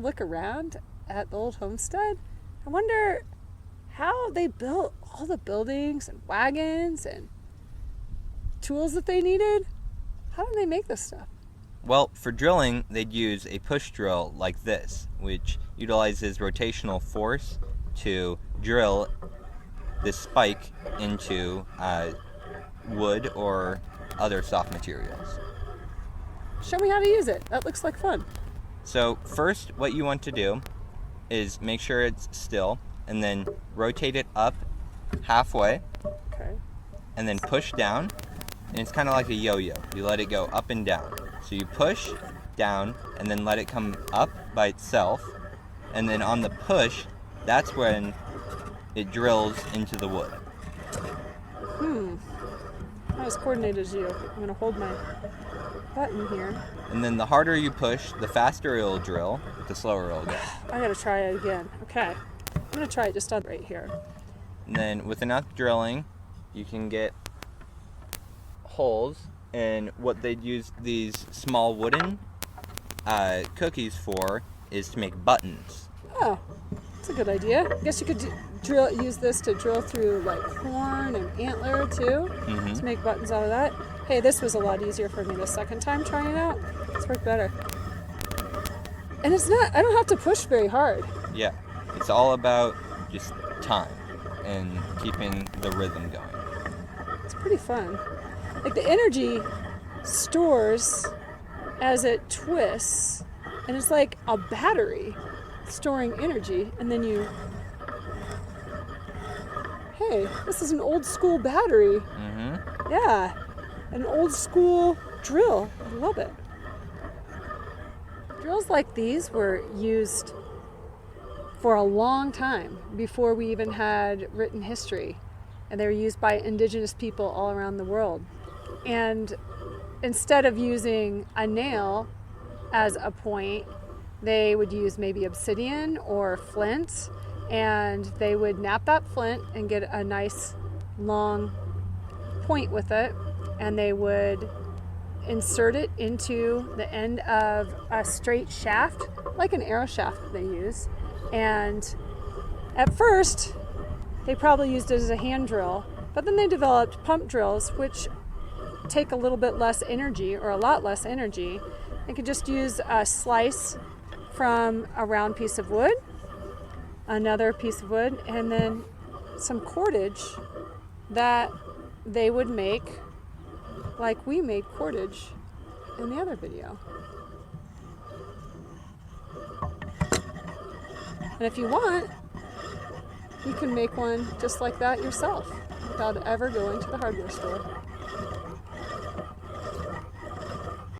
look around at the old homestead, I wonder how they built all the buildings and wagons and tools that they needed. How did they make this stuff? Well, for drilling, they'd use a push drill like this, which utilizes rotational force to drill this spike into wood or other soft materials. Show me how to use it. That looks like fun. So first, what you want to do is make sure it's still, and then rotate it up halfway, Okay. and then push down, and it's kind of like a yo-yo. You let it go up and down. So you push down, and then let it come up by itself, and then on the push, that's when it drills into the wood. Not as coordinated as you. I'm going to hold my button here. And then the harder you push, the faster it'll drill, the slower it'll go. I got to try it again. Okay. I'm going to try it just on right here. And then with enough drilling, you can get holes. And what they'd use these small wooden cookies for is to make buttons. Oh, that's a good idea. I guess you could use this to drill through like horn and antler too, to make buttons out of that. Hey, this was a lot easier for me the second time trying it out. It's worked better. And I don't have to push very hard. Yeah, it's all about just time and keeping the rhythm going. It's pretty fun. Like the energy stores as it twists, and it's like a battery storing energy, and then hey, this is an old school battery. Yeah, an old school drill. I love it. Drills like these were used for a long time before we even had written history, and they were used by indigenous people all around the world. And instead of using a nail as a point, they would use maybe obsidian or flint, and they would nap that flint and get a nice long point with it, and they would insert it into the end of a straight shaft, like an arrow shaft that they use. And at first, they probably used it as a hand drill, but then they developed pump drills, which take a little bit less energy, or a lot less energy, and could just use a slice from a round piece of wood, another piece of wood, and then some cordage that they would make like we made cordage in the other video. And if you want, you can make one just like that yourself without ever going to the hardware store.